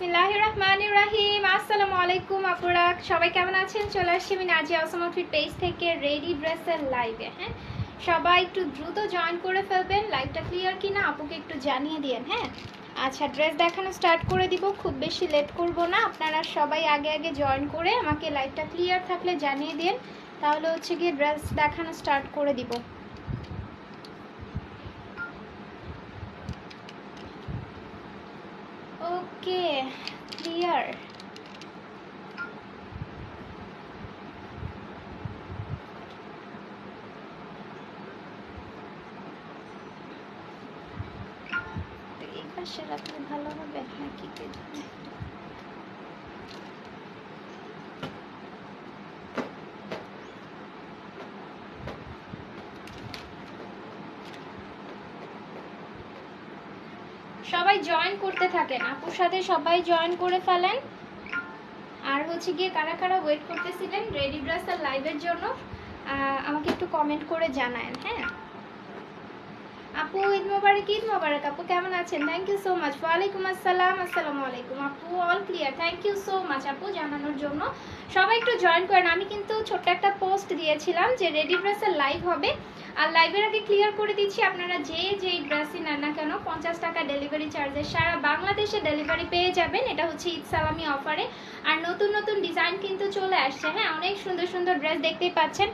বিসমিল্লাহির রহমানির রহিম। আসসালামু আলাইকুম আপুরা, সবাই কেমন আছেন? চলে আসছি আমি নাজিয়া অসম আউটফিট পেজ থেকে রেডি ড্রেসের লাইভে। হ্যাঁ, সবাই একটু দ্রুত জয়েন করে ফেলবেন। লাইভটা ক্লিয়ার কিনা আপুকে একটু জানিয়ে দিন। হ্যাঁ, আচ্ছা, ড্রেস দেখানো স্টার্ট করে দিব, খুব বেশি লেট করব না। আপনারা সবাই আগে আগে জয়েন করে আমাকে লাইভটা ক্লিয়ার থাকলে জানিয়ে দিন, তাহলে হচ্ছে গিয়ে ড্রেস দেখানো স্টার্ট করে দিব। ওকে, ক্লিয়ার। এই পাশে রাখলে ভালো হবে নাকি কে জানে। সবাই জয়েন করতে থাকেন, আপুর সাথে সবাই জয়েন করে ফেলেন। আর হচ্ছে গিয়ে কারা কারা ওয়েট করতেছিলেন রেডি ড্রেসের লাইভের জন্য আমাকে একটু কমেন্ট করে জানায়েন। হ্যাঁ আপু, ঈদ মোবারক। ঈদ মোবারক আপু, কেমন আছেন? Thank you so much. ওয়ালাইকুম আসসালাম, আসসালামু আলাইকুম আপু, all clear. Thank you so much আপু জানানোর জন্য। সবাই একটু জয়েন করেন। আমি কিন্তু ছোট্ট একটা পোস্ট দিয়েছিলাম যে রেডি ড্রেসের লাইভ হবে, আর লাইভের আগে ক্লিয়ার করে দিচ্ছি, আপনারা যেই ড্রেসই নেন না কেন 50 টাকা ডেলিভারি চার্জে সারা বাংলাদেশে ডেলিভারি পেয়ে যাবেন। এটা হচ্ছে ঈদ সালামি অফারে। আর নতুন নতুন ডিজাইন কিন্তু চলে আসছে। হ্যাঁ, অনেক সুন্দর সুন্দর ড্রেস দেখতেই পাচ্ছেন।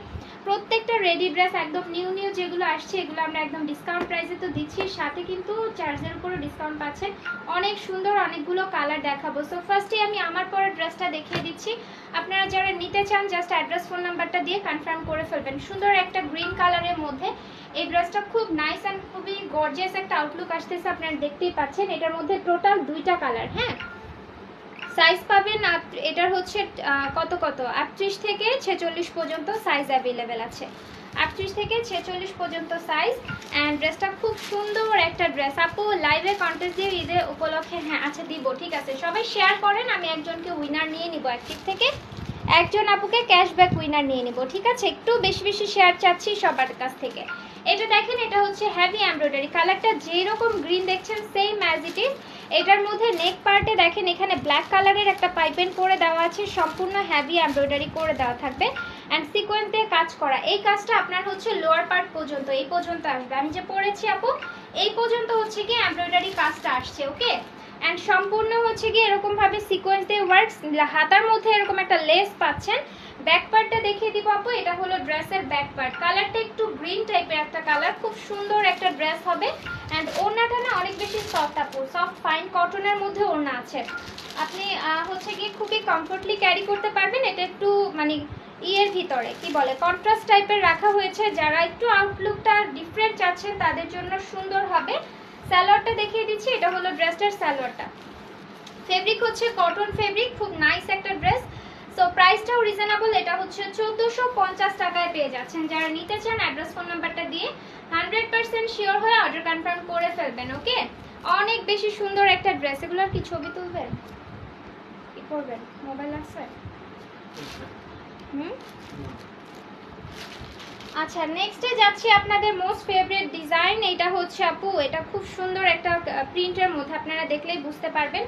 প্রত্যেকটা রেডি ড্রেস একদম নিউ নিউ যেগুলো আসছে এগুলো আমরা একদম ডিসকাউন্ট প্রাইসে তো দিচ্ছি, সাথে কিন্তু চার্জের উপরও ডিসকাউন্ট পাচ্ছেন। অনেক সুন্দর অনেকগুলো কালার দেখাবো। সো ফার্স্টে আমি আমার পরে ড্রেসটা দেখিয়ে দিচ্ছি। আপনারা যারা নিতে চান জাস্ট অ্যাড্রেস ফোন নাম্বারটা দিয়ে কনফার্ম করে ফেলবেন। সুন্দর একটা গ্রিন কালারের মধ্যে এই ড্রেসটা খুব নাইস অ্যান্ড খুবই গর্জিয়াস একটা আউটলুক আসতেছে, আপনারা দেখতেই পাচ্ছেন। এটার মধ্যে টোটাল 2টা কালার। হ্যাঁ, সাইজ পাবেন এটার হচ্ছে কত 38 থেকে 46 পর্যন্ত সাইজ অ্যাভেলেবেল আছে। 38 থেকে 46 পর্যন্ত সাইজ। অ্যান্ড ড্রেসটা খুব সুন্দর একটা ড্রেস। আপু লাইভে কন্টেস্ট দিয়ে ঈদের উপলক্ষে, হ্যাঁ আচ্ছা দিব, ঠিক আছে। সবাই শেয়ার করেন, আমি একজনকে উইনার নিয়ে নিব অ্যাক্টিভ থেকে, একজন আপুকে ক্যাশব্যাক উইনার নিয়ে নিব, ঠিক আছে। একটু বেশি বেশি শেয়ার চাচ্ছি সবার কাছ থেকে। এটা দেখেন, এটা হচ্ছে হেভি এমব্রয়ডারি, কালারটা যেরকম গ্রিন দেখছেন সেম অ্যাজ ইট ইজ। এটার মধ্যে নেক পার্টে দেখেন এখানে ব্ল্যাক কালারের একটা পাইপেন করে দেওয়া আছে, সম্পূর্ণ হেভি এমব্রয়ডারি করে দেওয়া থাকবে অ্যান্ড সিকোয়েন্স দিয়ে কাজ করা। এই কাজটা আপনার হচ্ছে লোয়ার পার্ট পর্যন্ত, এই পর্যন্ত আসবে। আমি যে পরেছি আপু এই পর্যন্ত হচ্ছে কি এমব্রয়ডারি কাজটা আসছে। ওকে, অ্যান্ড সম্পূর্ণ হচ্ছে কি এরকম ভাবে সিকোয়েন্স দিয়ে ওয়ার্কস, হাতার মধ্যে এরকম একটা লেস পাচ্ছেন। ব্যাক পার্টটা দেখিয়ে দিব আপু, এটা হলো ড্রেসের ব্যাক পার্ট। কালারটা একটু গ্রিন টাইপের একটা কালার, খুব সুন্দর একটা ড্রেস হবে। অ্যান্ড ওড়নাটা না অনেক বেশি সফট আপু, সফট ফাইন কটনের মধ্যে ওড়না আছে। আপনি হচ্ছে কি খুবই কমফোর্টলি ক্যারি করতে পারবেন। এটা একটু মানে ইয়ের ভিতরে কি বলে কন্ট্রাস্ট টাইপের রাখা হয়েছে, যারা একটু আউটলুকটা ডিফারেন্ট চাচ্ছেন তাদের জন্য সুন্দর হবে। সালোয়ারটা দেখিয়ে দিচ্ছি, এটা হলো ড্রেসটার সালোয়ারটা। ফেব্রিক হচ্ছে কটন ফেব্রিক, খুব নাইস একটা ড্রেস। সো প্রাইসটাও রিজনেবল, এটা হচ্ছে 1450 টাকায় পেয়ে যাচ্ছেন। যারা নিতে চান অ্যাড্রেস ফোন নাম্বারটা দিয়ে 100% শিওর হয়ে অর্ডার কনফার্ম করে ফেলবেন। ওকে, অনেক বেশি সুন্দর একটা ড্রেস। এগুলোর কি ছবি তুলবেন, কি করবেন? মোবাইল আছে? আচ্ছা, নেক্সটে যাচ্ছি আপনাদের মোস্ট ফেভারিট ডিজাইন। এটা হচ্ছে আপু, এটা খুব সুন্দর একটা প্রিন্টের মধ্যে, আপনারা দেখলেই বুঝতে পারবেন।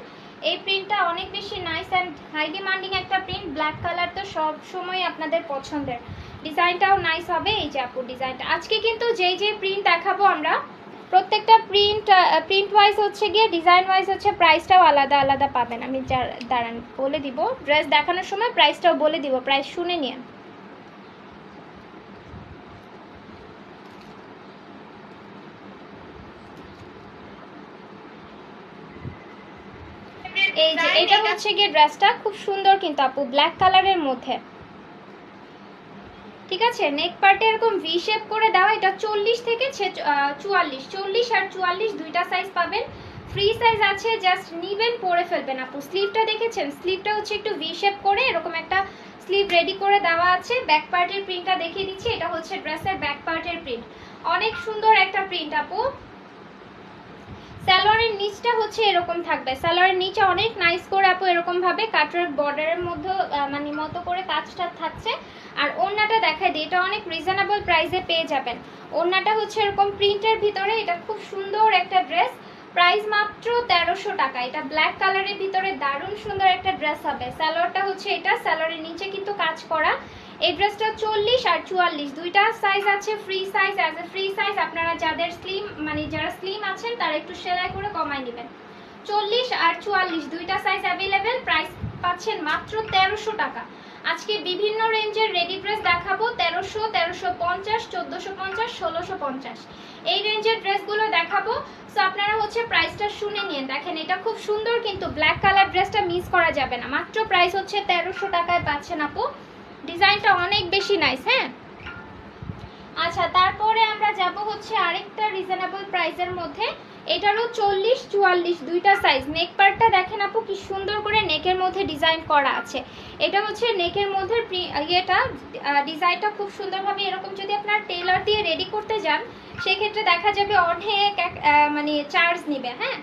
এই প্রিন্টটা অনেক বেশি নাইস অ্যান্ড হাই ডিমান্ডিং একটা প্রিন্ট। ব্ল্যাক কালার তো সব সময় আপনাদের পছন্দের, ডিজাইনটাও নাইস হবে। এই যে আপু ডিজাইনটা, আজকে কিন্তু যেই প্রিন্ট দেখাবো আমরা প্রত্যেকটা প্রিন্ট ওয়াইজ হচ্ছে গিয়ে ডিজাইন ওয়াইজ হচ্ছে প্রাইসটাও আলাদা আলাদা পাবেন। আমি দাঁড়ান বলে দিব, ড্রেস দেখানোর সময় প্রাইসটাও বলে দিব, প্রাইস শুনে নিন। এই যে এটা হচ্ছে গিয়ে ড্রেসটা খুব সুন্দর কিন্তু আপু, ব্ল্যাক কালারের মধ্যে, ঠিক আছে। নেক পার্টে এরকম ভি শেপ করে দেওয়া। এটা 40 থেকে 44, 40 আর 44 দুইটা সাইজ পাবেন। ফ্রি সাইজ আছে, জাস্ট নিবেন পরে ফেলবেন আপু। স্লিভটা দেখেছেন, স্লিভটা হচ্ছে একটু ভি শেপ করে এরকম একটা স্লিভ রেডি করে দেওয়া আছে। ব্যাক পার্টের প্রিন্টটা দেখিয়ে দিচ্ছি, এটা হচ্ছে ড্রেসের ব্যাক পার্টের প্রিন্ট, অনেক সুন্দর একটা প্রিন্ট আপু। সালোয়ারের নিচটা হচ্ছে এরকম থাকবে, সালোয়ারের নিচে অনেক নাইস করে আপু এরকম ভাবে কাটওয়ার্ক বর্ডারের মধ্যে মানে মতো করে কাজটা থাকছে। আর ওড়নাটা দেখাই দিই, এটা অনেক রিজনেবল প্রাইসে পেয়ে যাবেন। ওড়নাটা হচ্ছে এরকম প্রিন্টের ভিতরে, এটা খুব সুন্দর একটা ড্রেস। প্রাইস মাত্র 1300 টাকা। এটা ব্ল্যাক কালারের ভিতরে দারুণ সুন্দর একটা ড্রেস হবে। সালোয়ারটা হচ্ছে এটা, সালোয়ারের নিচে কিন্তু কাজ করা। এই ড্রেসটা 40 আর 44 দুইটা সাইজ আছে, free size. As a free size আপনারা যাদের স্লিম মানে যারা স্লিম আছেন তারা একটু সেলাই করে কমাই নেবেন। 40 আর 44 দুইটা সাইজ অ্যাভেলেবেল। প্রাইস পাচ্ছেন মাত্র 1300 টাকা। আজকে বিভিন্ন রেঞ্জের রেডি ড্রেস দেখাবো। 1300, 1350, 1450, 1650 এই রেঞ্জের ড্রেসগুলো দেখাবো। সো আপনারা হচ্ছে প্রাইসটা শুনে নিন। দেখেন এটা খুব সুন্দর, কিন্তু ব্ল্যাক কালার ড্রেসটা মিস করা যাবে না। মাত্র প্রাইস হচ্ছে 1300 টাকায় পাচ্ছেন আপু। ডিজাইনটা অনেক বেশি নাইস। হ্যাঁ, আচ্ছা তারপরে আমরা যাব হচ্ছে আরেকটা রিজনেবল প্রাইসের মধ্যে। এটারও 40, 44 দুইটা সাইজ। নেক পার্টটা দেখেন আপু কি সুন্দর করে নেকের মধ্যে ডিজাইন করা আছে। এটা হচ্ছে নেকের মধ্যে ইয়েটা ডিজাইনটা খুব সুন্দরভাবে এরকম যদি আপনার টেলার দিয়ে রেডি করতে যান সেক্ষেত্রে দেখা যাবে অনেক মানে চার্জ নেবে। হ্যাঁ,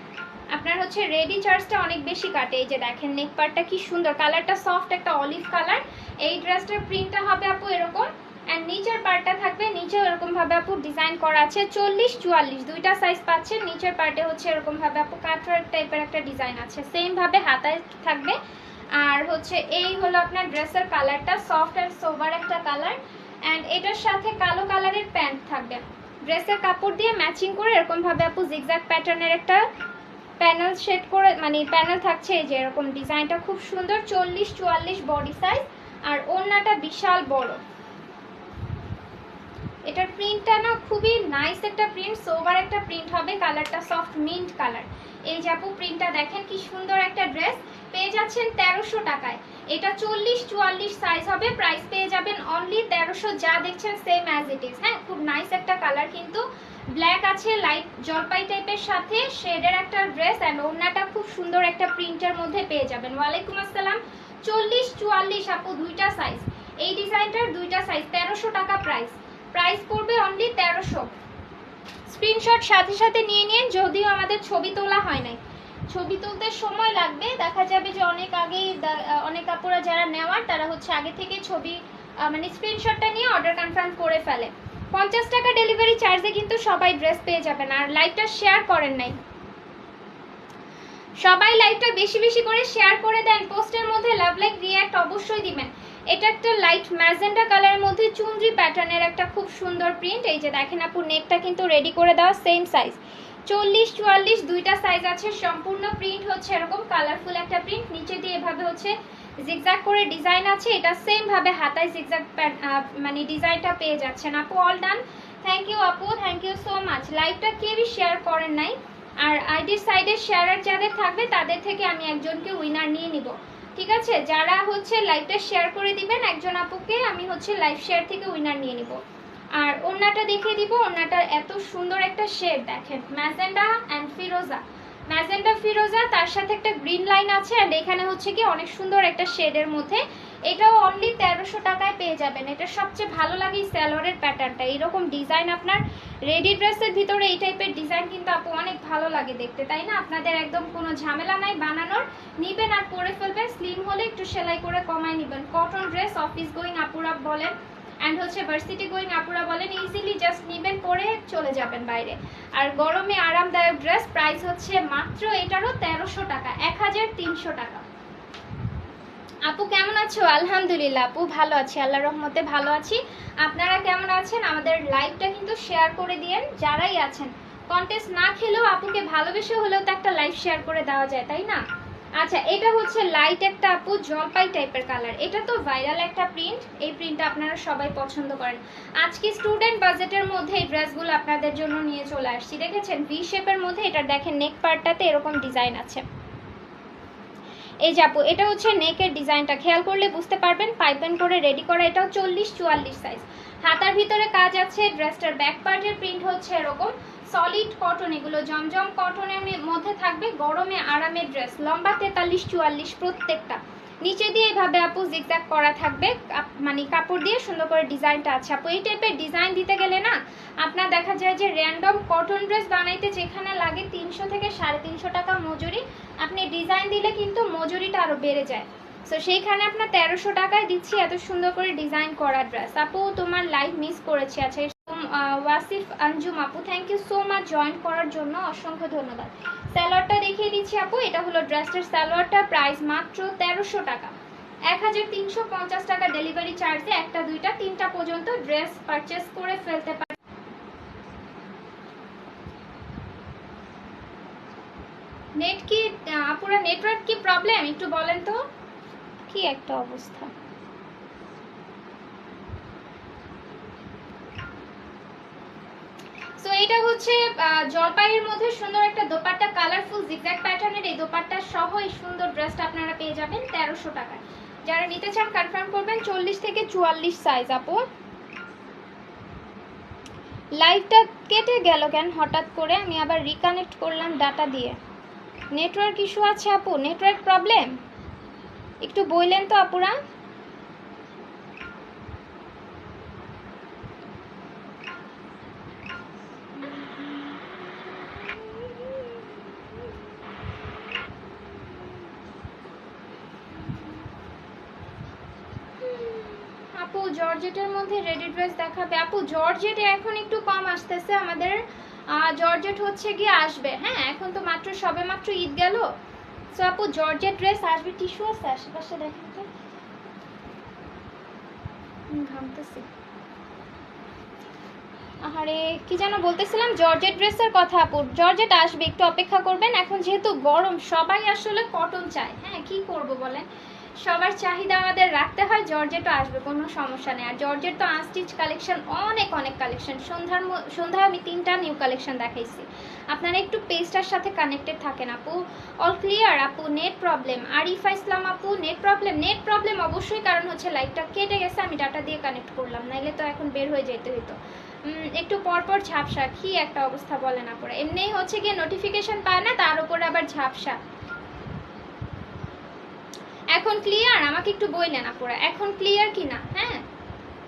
আপনার হচ্ছে রেডি চার্জটা অনেক বেশি কাটে। এই যে দেখেন নেক পার্টটা কি সুন্দর, কালারটা সফট একটা অলিভ কালার। এই ড্রেসটার প্রিন্টটা হবে আপু এরকম, এন্ড নিচের পার্টটা থাকবে, নিচেও এরকম ভাবে আপু ডিজাইন করা আছে। 40, 44 দুইটা সাইজ পাচ্ছেন। নিচের পার্টে হচ্ছে এরকম ভাবে আপু কাটওয়ার্ক টাইপের একটা ডিজাইন আছে, সেম ভাবে হাতায় থাকবে। আর হচ্ছে এই হলো আপনার ড্রেসের কালারটা, সফট এন্ড সোবার একটা কালার। এন্ড এটার সাথে কালো কালারের প্যান্ট থাকবে। ড্রেসের কাপড় দিয়ে ম্যাচিং করে এরকম ভাবে আপু জিগজ্যাগ প্যাটার্নের একটা প্যানেল শেড করে মানে প্যানেল থাকছে। এই যে এরকম ডিজাইনটা খুব সুন্দর। 40, 44 বডি সাইজ। আর ওড়নাটা বিশাল বড়। এটার প্রিন্টটা না খুবই নাইস একটা প্রিন্ট, সোবার একটা প্রিন্ট হবে। কালারটা সফট মিন্ট কালার। এই যে আপু প্রিন্টটা দেখেন কি সুন্দর একটা ড্রেস। পেয়ে যাচ্ছেন 1300 টাকায়। এটা 40, 44 সাইজ হবে। প্রাইস পেয়ে যাবেন অনলি 1300। যা দেখছেন সেম অ্যাজ ইট ইজ। হ্যাঁ, খুব নাইস একটা কালার, কিন্তু ব্ল্যাক আছে লাইট জলপাই টাইপের সাথে শেডের একটা ড্রেস। অ্যান্ড ওড়নাটা খুব সুন্দর একটা প্রিন্টের মধ্যে পেয়ে যাবেন। ওয়ালাইকুম আসসালাম। 40, 44 আপু দুইটা সাইজ। এই ডিজাইনটার দুইটা সাইজ, 1300 টাকা প্রাইস। প্রাইস পড়বে অনলি 1300। স্ক্রিনশট সাথে সাথে নিয়ে নিন, যদিও আমাদের ছবি তোলা হয় নাই। ছবি তুলতে সময় লাগবে, দেখা যাবে যে অনেক আগেই অনেক কাপড়া যারা নেওয়ার তারা হচ্ছে আগে থেকে ছবি মানে স্ক্রিনশটটা নিয়ে অর্ডার কনফার্ম করে ফেলে। 50 টাকা ডেলিভারি চার্জে কিন্তু সবাই ড্রেস পেয়ে যাবেন। আর লাইভটা শেয়ার করেন নাই, সবাই লাইভটা বেশি বেশি করে শেয়ার করে দেন। পোস্টের মধ্যে লাভ লাইক রিঅ্যাক্ট অবশ্যই দিবেন। এটা একটা লাইট ম্যাজেন্ডা কালারের মধ্যে চুনরি প্যাটার্নের একটা খুব সুন্দর প্রিন্ট। এই যে দেখেন আপু নেকটা কিন্তু রেডি করে দেওয়া, সেম সাইজ। 40, 44 দুইটা সাইজ আছে। সম্পূর্ণ প্রিন্ট হচ্ছে এরকম কালারফুল একটা প্রিন্ট। নিচে দিয়ে এভাবে হচ্ছে জিগজ্যাগ করে ডিজাইন আছে। এটা সেম ভাবে হাতায় জিগজ্যাগ মানে ডিজাইনটা পেয়ে যাচ্ছেন আপু। অল ডান, থ্যাংক ইউ আপু, থ্যাংক ইউ সো মাচ। লাইভটা কেউই শেয়ার করেন নাই। আর আইডির সাইডে শেয়ারার যাদের থাকবে তাদের থেকে আমি একজনকে উইনার নিয়ে নিব। ঠিক আছে, যারা হচ্ছে লাইভটা শেয়ার করে দিবেন একজন আপুকে আমি হচ্ছে লাইভ শেয়ার থেকে উইনার নিয়ে নিব। আর ওড়নাটা দেখিয়ে দিব। ওড়নাটার এত সুন্দর একটা শেড দেখেন, ম্যাজেন্ডা অ্যান্ড ফিরোজা। ম্যাজেন্ডা ফিরোজা, তার সাথে একটা গ্রিন লাইন আছে। অ্যান্ড এখানে হচ্ছে কি অনেক সুন্দর একটা শেডের মধ্যে। এটাও অনলি 1300 টাকায় পেয়ে যাবেন। এটা সবচেয়ে ভালো লাগে স্যালোয়ারের প্যাটার্নটা। এইরকম ডিজাইন আপনার রেডি ড্রেসের ভিতরে এই টাইপের ডিজাইন কিন্তু আপু অনেক ভালো লাগে দেখতে, তাই না? আপনাদের একদম কোনো ঝামেলা নাই বানানোর, নিবেন আর পরে ফেলবেন। স্লিম হলে একটু সেলাই করে কমায় নেবেন। কটন ড্রেস অফিস গোয়িং আপুরা বলেন অ্যান্ড হচ্ছে ভার্সিটি গোয়িং আপুরা বলেন, ইজিলি জাস্ট নিবেন, পরে চলে যাবেন বাইরে। আর গরমে আরামদায়ক ড্রেস। প্রাইস হচ্ছে মাত্র এটারও 1300 টাকা, 1300 টাকা। আপু কেমন আছো? আলহামদুলিল্লাহ আপু ভালো আছি, আল্লাহর রহমতে ভালো আছি। আপনারা কেমন আছেন? আমাদের লাইভটা কিন্তু শেয়ার করে দিয়েন যারাই আছেন। কন্টেস্ট না খেলেও আপুকে ভালোবেসে হলেও তো একটা লাইভ শেয়ার করে দেওয়া যায়, তাই না? আচ্ছা, এটা হচ্ছে লাইট একটা আপু জলপাই টাইপের কালার। এটা তো ভাইরাল একটা প্রিন্ট। এই প্রিন্টটা আপনারা সবাই পছন্দ করেন। আজকে স্টুডেন্ট বাজেটের মধ্যে এই ড্রেসগুলো আপনাদের জন্য নিয়ে চলে আসছি। দেখেছেন ভি শেপের মধ্যে। এটা দেখেন নেক পার্টটাতে এরকম ডিজাইন আছে। এই যে আপু এটা হচ্ছে নেকের ডিজাইনটা, খেয়াল করলে বুঝতে পারবেন। পাইপেন করে রেডি করা। এটাও 40, 44 সাইজ। হাতার ভিতরে কাজ আছে। ড্রেসটার ব্যাক পার্টের প্রিন্ট হচ্ছে এরকম সলিড কটন। এগুলো জমজম কটনের মধ্যে থাকবে। গরমে আরামের ড্রেস। লম্বা 43, 44 প্রত্যেকটা। নিচে দিয়ে এভাবে আপু জিগজ্যাগ করা থাকবে, মানে কাপড় দিয়ে সুন্দর করে ডিজাইনটা আছে। আপু এই টাইপের ডিজাইন দিতে গেলে না আপনার দেখা যায় যে র্যান্ডম কটন ড্রেস বানাইতে যেখানে লাগে 300 থেকে 350 টাকা মজুরি, আপনি ডিজাইন দিলে কিন্তু মজুরিটা আরও বেড়ে যায়। সো সেইখানে আপনার 1300 টাকায় দিচ্ছি এত সুন্দর করে ডিজাইন করা ড্রেস। আপু তোমার লাইভ মিস করেছি। আচ্ছা, ওয়াসিফ আঞ্জুম আপু thank you so much join করার জন্য, অসংখ্য ধন্যবাদ। সালোয়ারটা দেখিয়ে দিচ্ছি আপু, এটা হলো ড্রেসটার সালোয়ারটা, প্রাইস মাত্র 1300 টাকা, 1350 টাকা ডেলিভারি চার্জে একটা দুইটা তিনটা পর্যন্ত ড্রেস পারচেস করে ফেলতে পারেন। নেট কি আপুরা, নেটওয়ার্ক কি প্রবলেম একটু বলেন তো, কি একটা অবস্থা। সো এটা হচ্ছে জলপাইয়ের মধ্যে সুন্দর একটা দোপাট্টা, কালারফুল জিগজ্যাগ প্যাটার্নের এই দোপাট্টা সহ এই সুন্দর ড্রেসটা আপনারা পেয়ে যাবেন 1300 টাকায়। যারা নিতে চান কনফার্ম করবেন 40 থেকে 44 সাইজ আপু। লাইভটা কেটে গেল কেন হঠাৎ করে, আমি আবার রিকানেক্ট করলাম ডাটা দিয়ে। নেটওয়ার্ক ইস্যু আছে আপু, নেটওয়ার্ক প্রবলেম একটু বললেন তো আপুরা। আপু জর্জেটের মধ্যে রেডি ড্রেস দেখাবে আপু, জর্জেট এখন একটু কম আসতেছে আমাদের, জর্জেট হচ্ছে গিয়ে আসবে, হ্যাঁ এখন তো মাত্র সবে মাত্র ঈদ গেল। সো আপু জর্জেট ড্রেস আসবে, টিস্যু আছে আশেপাশে দেখেন তো, ঘামতেছি। আরে কি যেন বলতেছিলাম, জর্জেট ড্রেসের কথা আপু, জর্জেট আসবে, একটু অপেক্ষা করবেন। এখন যেহেতু গরম সবাই আসলে কটন চায়, হ্যাঁ কি করব বলেন, সবার চাহিদা আমাদের রাখতে হয়, জর্জেটও আসবে, কোনো সমস্যা নেই। আর জর্জেট তো আনস্টিচ কালেকশন অনেক অনেক কালেকশন, সন্ধ্যায় আমি 3টা নিউ কালেকশন দেখাইছি। আপনারা একটু পেজটার সাথে কানেক্টেড থাকেন আপু। অল ক্লিয়ার আপু, নেট প্রবলেম। আরিফা ইসলাম আপু নেট প্রবলেম অবশ্যই, কারণ হচ্ছে লাইটটা কেটে গেছে, আমি ডাটা দিয়ে কানেক্ট করলাম, নাইলে তো এখন বের হয়ে যেতে হতো। একটু পরপর ঝাপসা, কি একটা অবস্থা বলেন আপুরা, এমনিই হচ্ছে গিয়ে নোটিফিকেশন পায় না, তার উপর আবার ঝাপসা। এখন ক্লিয়ার, আমাকে একটু বললেন আপুরা এখন ক্লিয়ার কিনা। হ্যাঁ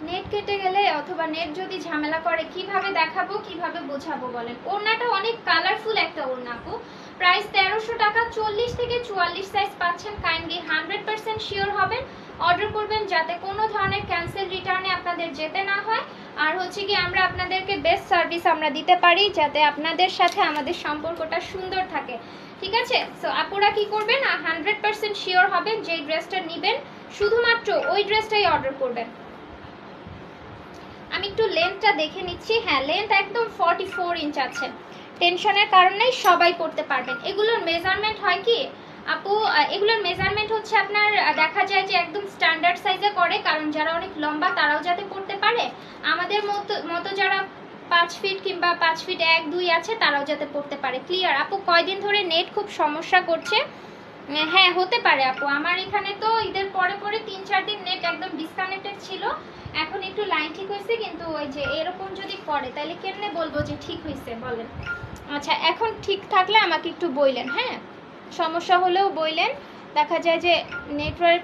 নেট কেটে গেলে অথবা নেট যদি ঝামেলা করে কিভাবে দেখাবো, কিভাবে বোঝাবো বলেন। ওড়নাটা অনেক কালারফুল একটা ওড়না আপু, প্রাইস 1300 টাকা, 40 থেকে 44 সাইজ পাচ্ছেন। কাইন্ডলি 100% শিওর হবেন, অর্ডার করবেন যাতে কোনো ধরনের ক্যান্সেল রিটার্নে আপনাদের যেতে না হয়। আর হচ্ছে কি আমরা আপনাদেরকে বেস্ট সার্ভিস আমরা দিতে পারি, যাতে আপনাদের সাথে আমাদের সম্পর্কটা সুন্দর থাকে, ঠিক আছে। সো আপুরা কি করবেন, 100% শিওর হবেন যেই ড্রেসটা নেবেন শুধুমাত্র ওই ড্রেসটাই অর্ডার করবেন। আমি একটু লেন্থটা দেখে নিচ্ছি, হ্যাঁ লেন্থ একদম 44 ইঞ্চ আছে, টেনশনের কারণেই সবাই পড়তে পারবেন। এগুলোর মেজারমেন্ট হয় কি আপু, এগুলোর মেজারমেন্ট হচ্ছে আপনার দেখা যায় যে একদম স্ট্যান্ডার্ড সাইজে করে, কারণ যারা অনেক লম্বা তারাও যাতে পড়তে পারে, আমাদের মতো যারা 5 ফিট কিংবা 5 ফিট 1-2 আছে তারাও যাতে পড়তে পারে। ক্লিয়ার আপু, কয়দিন ধরে নেট খুব সমস্যা করছে। হ্যাঁ হতে পারে আপু, আমার এখানে তো ঈদের পরে 3-4 দিন নেট একদম ডিসকানেক্টেড ছিল, এখন একটু লাইন ঠিক হয়েছে, কিন্তু ওই যে এরকম যদি করে তাহলে কেমনে বলবো যে ঠিক হয়েছে বলেন। আচ্ছা এখন ঠিক থাকলে আমাকে একটু বললেন, হ্যাঁ সমস্যা হলেও বললেন, দেখা যায় যে নেটওয়ার্ক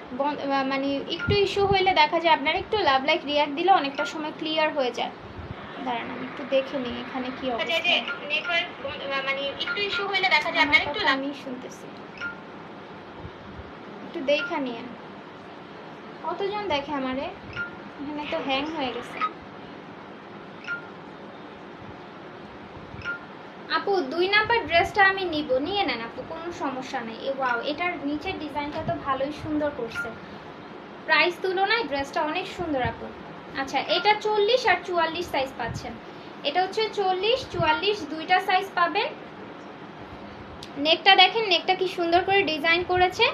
মানে একটু ইস্যু হইলে দেখা যায় আপনারা একটু লাভ লাইক রিয়াক্ট দিলে অনেকটা সময় ক্লিয়ার হয়ে যায়। দাঁড়ান আমি একটু দেখে নিই এখানে কি অবস্থা। নেটওয়ার্ক মানে একটু ইস্যু হইলে দেখা যায় আপনারা একটু, আমি শুনতেছি, একটু দেখা নিয়ে। কতজন দেখে আমারে, এখানে তো হ্যাং হয়ে গেছে। আপু 2 নাম্বার ড্রেসটা আমি নিব, নিয়ে নেন আপু, কোনো সমস্যা নেই। ওয়াও, এটার নিচের ডিজাইনটা তো ভালোই সুন্দর করছে, প্রাইস তুলনায় ড্রেসটা অনেক সুন্দর আপু। আচ্ছা এটা 40 আর 44 সাইজ পাচ্ছেন, এটা হচ্ছে 40-44 দুইটা সাইজ পাবেন। নেকটা দেখেন, নেকটা কি সুন্দর করে ডিজাইন করেছে,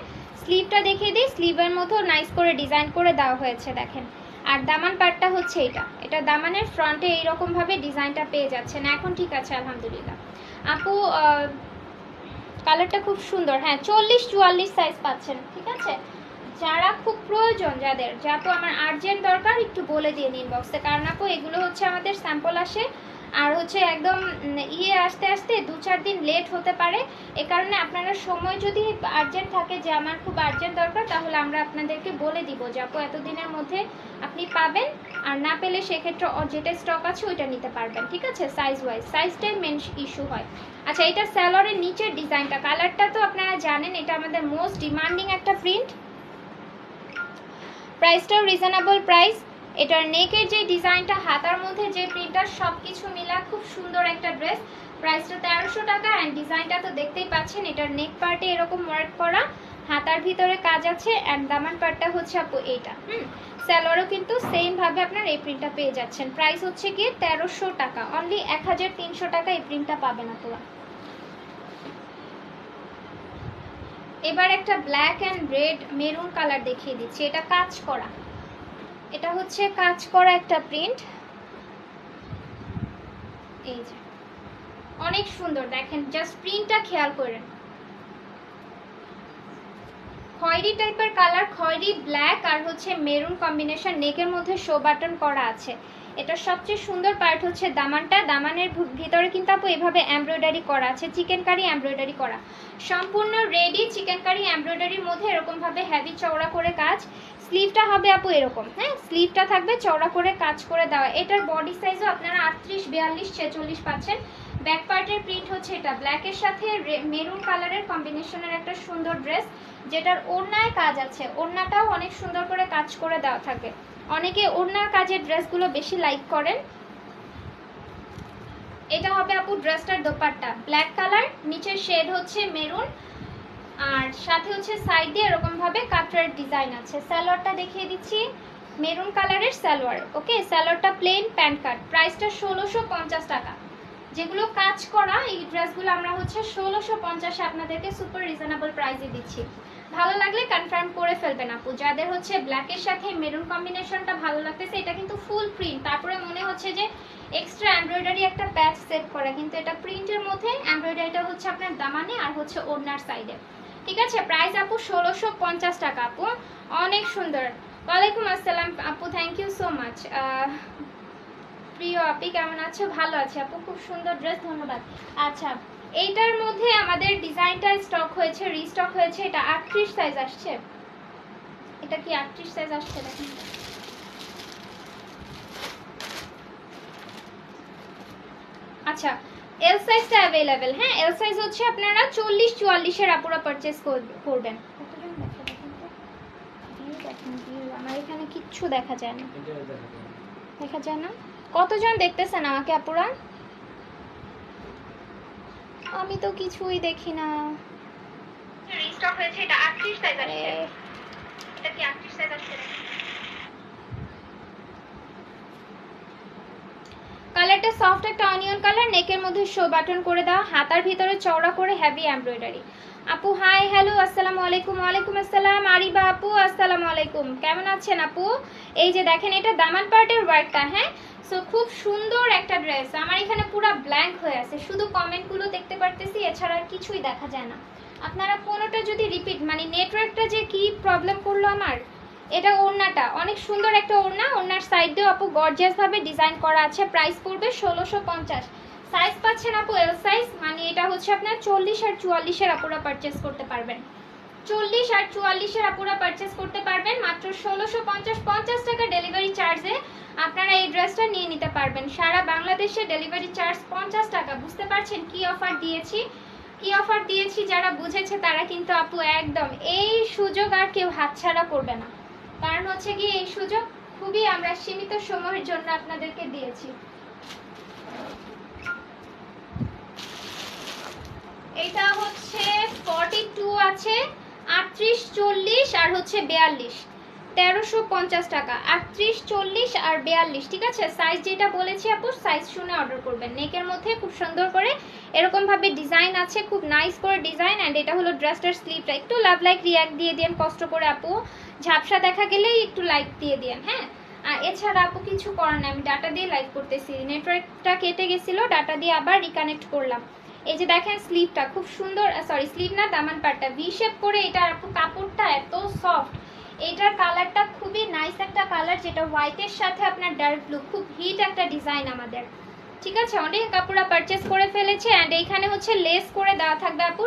স্লিভটা দেখিয়ে দিই, স্লিভের মতো নাইস করে ডিজাইন করে দেওয়া হয়েছে দেখেন। আর দামান পার্টটা হচ্ছে এটা দামানের ফ্রন্টে এইরকম ভাবে ডিজাইনটা পেয়ে যাচ্ছেন। এখন ঠিক আছে আলহামদুলিল্লাহ আপু, কালারটা খুব সুন্দর। হ্যাঁ 40-44 সাইজ পাচ্ছেন, ঠিক আছে। যারা খুব প্রয়োজন, যাদের আপু আমার আর্জেন্ট দরকার একটু বলে দিয়ে ইনবক্সে, কারণ আপু এগুলো হচ্ছে আমাদের স্যাম্পল আসে, আর হচ্ছে একদম আসতে আসতে 2-4 দিন লেট হতে পারে। এ কারণে আপনারা সময় যদি আর্জেন্ট থাকে যে আমার খুব আর্জেন্ট দরকার, তাহলে আমরা আপনাদেরকে বলে দিব যে আপু এতদিনের মধ্যে আপনি পাবেন, আর না পেলে সেক্ষেত্রে যেটা স্টক আছে ওইটা নিতে পারবেন, ঠিক আছে। সাইজ ওয়াইজ, সাইজটাই মেন ইস্যু হয়। আচ্ছা এটা স্যালোয়ারের নিচের ডিজাইনটা, কালারটা তো আপনারা জানেন এটা আমাদের মোস্ট ডিমান্ডিং একটা প্রিন্ট, প্রাইসটাও রিজনেবল প্রাইস। এটার নেকের যে ডিজাইনটা, হাতার মধ্যে যে প্রিন্টটা, সব কিছু মিলা খুব সুন্দর একটা ড্রেস। প্রাইসটা 1300 টাকা। অ্যান্ড ডিজাইনটা তো দেখতেই পাচ্ছেন, এটার নেক পার্টে এরকম ওয়ার্ক করা, হাতার ভিতরে কাজ আছে, অ্যান্ড দামান পার্টটা হচ্ছে আপু এইটা। স্যালোয়ারও কিন্তু সেম ভাবে আপনার এই প্রিন্টটা পেয়ে যাচ্ছেন। প্রাইস হচ্ছে গিয়ে 1300 টাকা, অনলি 1300 টাকা এই প্রিন্টটা পাবেন আপুরা। এবার একটা black and red maroon colour দেখিয়ে দিচ্ছি, এটা কাজ করা, এটা হচ্ছে কাজ করা একটা প্রিন্ট। এই যে অনেক সুন্দর, দেখেন জাস্ট প্রিন্টটা খেয়াল করেন। খয়েরি টাইপের কালার, খয়েরি ব্ল্যাক আর হচ্ছে মেরুন কম্বিনেশন, নেকের মধ্যে শো বাটন করা আছে। এটা সবচেয়ে সুন্দর পার্ট হচ্ছে দামানটা, দামানের ভিতরে কিন্তু আপু এভাবে এমব্রয়ডারি করা আছে, চিকেন কারি এমব্রয়ডারি করা, সম্পূর্ণ রেডি চিকেন কারি এমব্রয়ডারির মধ্যে এরকম ভাবে হেভি চওড়া করে কাজ। স্লিভটা হবে আপু এরকম, হ্যাঁ স্লিভটা থাকবে চওড়া করে কাজ করে দেওয়া। এটার বডি সাইজও আপনারা 38, 42, 46 পাচ্ছেন। ব্যাক পার্টের প্রিন্ট হচ্ছে এটা, ব্ল্যাকের সাথে মেরুন কালারের কম্বিনেশনের একটা সুন্দর ড্রেস, যেটার ওড়নায় কাজ আছে, ওড়নাটাও অনেক সুন্দর করে কাজ করে দেওয়া থাকে। অনেকে ওড়নার কাজের ড্রেসগুলো বেশি লাইক করেন। এটা হবে আপু ড্রেসটার দোপাট্টা, ব্ল্যাক কালার, নিচের শেড হচ্ছে মেরুন, আর সাথে হচ্ছে সাইড দিয়ে এরকম ভাবে কাটওয়ার্ক ডিজাইন আছে। সালোয়ারটা দেখিয়ে দিচ্ছি, মেরুন কালারের সালোয়ার। ওকে, সালোয়ারটা প্লেন প্যান্ট কাট। প্রাইসটা 1650 টাকা। যেগুলো কাজ করা এই ড্রেসগুলো আমরা হচ্ছে 1650 আপনাদেরকে সুপার রিজনেবল প্রাইসে দিচ্ছি। ভালো লাগলে কনফার্ম করে ফেলবেন আপু। যাদের হচ্ছে ব্ল্যাকের সাথে মেরুন কম্বিনেশনটা ভালো লাগতেছে, এটা কিন্তু ফুল প্রিন্ট, তারপরে মনে হচ্ছে যে এক্সট্রা এমব্রয়ডারি একটা প্যাচ সেট করা, কিন্তু এটা প্রিন্টের মধ্যে এমব্রয়ডারিটা হচ্ছে আপনার দামানে আর হচ্ছে ওড়নার সাইডে। ঠিক আছে, প্রাইস আপু 1650 টাকা আপু, অনেক সুন্দর। ওয়ালাইকুম আসসালাম আপু, থ্যাংক ইউ সো মাচ। প্রিয় আপি কেমন আছো? ভালো আছে আপু, খুব সুন্দর ড্রেস, ধন্যবাদ। আচ্ছা, এইটার মধ্যে আমাদের ডিজাইনটা স্টক হয়েছে, রিস্টক হয়েছে, এটা 38 সাইজ আসছে। এটা কি 38 সাইজ আসছে? দেখেন, আচ্ছা এল সাইজটা অ্যাভেলেবেল। হ্যাঁ, এল সাইজ হচ্ছে আপনারা 40-44 এর আপুরা পারচেজ করবেন। আমার এখানে কিচ্ছু দেখা যায় না, দেখা যায় না। কতজন দেখতেছেন আমাকে আপুরা? আমি তো কিছুই দেখি না। রিস্টক হয়েছে, এটা 38 সাইজ আছে। এটা কি 38 সাইজ আছে? কালারটা সফট একটা অনিয়ন কালার, নেকের মধ্যে শো বাটন করে দেওয়া, হাতার ভিতরে চওড়া করে হেভি এমব্রয়ডারি। আপু হাই, হ্যালো, আসসালামু আলাইকুম। ওয়ালাইকুম আসসালাম আরিবা আপু, আসসালামু আলাইকুম, কেমন আছেন আপু? এই যে দেখেন, এটা দামান পার্টের ওয়ার্কটা, হ্যাঁ সো খুব সুন্দর একটা ড্রেস। আমার এখানে পুরো ব্ল্যাঙ্ক হয়ে আছে, শুধু কমেন্টগুলো দেখতে পারতেছি, এছাড়া আর কিছুই দেখা যায় না। আপনারা কোনোটা যদি রিপিট, মানে নেটওয়ার্কটা যে কি প্রবলেম করলো আমার। এটা ওড়নাটা অনেক সুন্দর একটা ওড়না, ওড়নার সাইড দিয়েও আপু গর্জিয়াস ভাবে ডিজাইন করা আছে। প্রাইস পড়বে 1650। সাইজ পাচ্ছেন আপু এল সাইজ, মানে এটা হচ্ছে আপনার 40 আর 44 এর আপুরা পারচেজ করতে পারবেন। 40 আর 44 এর আপুরা পারচেজ করতে পারবেন মাত্র 1650। 50 টাকা ডেলিভারি চার্জে আপনারা এই ড্রেসটা নিয়ে নিতে পারবেন। সারা বাংলাদেশে ডেলিভারি চার্জ 50 টাকা। বুঝতে পারছেন কি অফার দিয়েছি? কি অফার দিয়েছি যারা বুঝেছে তারা কিন্তু আপু একদম এই সুযোগ আর কেউ হাতছাড়া করবে না। কারণ হচ্ছে কি, এই সুযোগ খুবই আমরা সীমিত সময়ের জন্য আপনাদেরকে দিয়েছি। এটা হচ্ছে 42 আছে, 38, 40 আর হচ্ছে 42, 1350 টাকা। 38, 40 আর 42, ঠিক আছে। সাইজ যেটা বলেছি আপু, সাইজ শুনে অর্ডার করবেন। নেকের মধ্যে খুব সুন্দর করে এরকম ভাবে ডিজাইন আছে, খুব নাইস করে ডিজাইন। অ্যান্ড এটা হলো ড্রেসটার স্লিভটা। একটু লাভ লাইক রিয়াক্ট দিয়ে দেন কষ্ট করে আপু, ঝাপসা দেখা গেলেই একটু লাইক দিয়ে দেন। হ্যাঁ, আর এছাড়া আপু কিছু করার নেই, আমি ডাটা দিয়ে লাইভ করতেছি, নেটওয়ার্কটা কেটে গেছিলো, ডাটা দিয়ে আবার রিকানেক্ট করলাম। এই যে দেখেন স্লিভটা খুব সুন্দর, সরি স্লিভ না, দামান পাটটা ভি শেপ করে। এটা আপু কাপড়টা এত সফট, এটার কালারটা খুবই নাইস একটা কালার, যেটা হোয়াইটের সাথে আপনার ডার্ক ব্লু, খুব হিট একটা ডিজাইন আমাদের। ঠিক আছে, অনেক কাপড়া পারচেস করে ফেলেছে। অ্যান্ড এইখানে হচ্ছে লেস করে দেওয়া থাকবে আপু।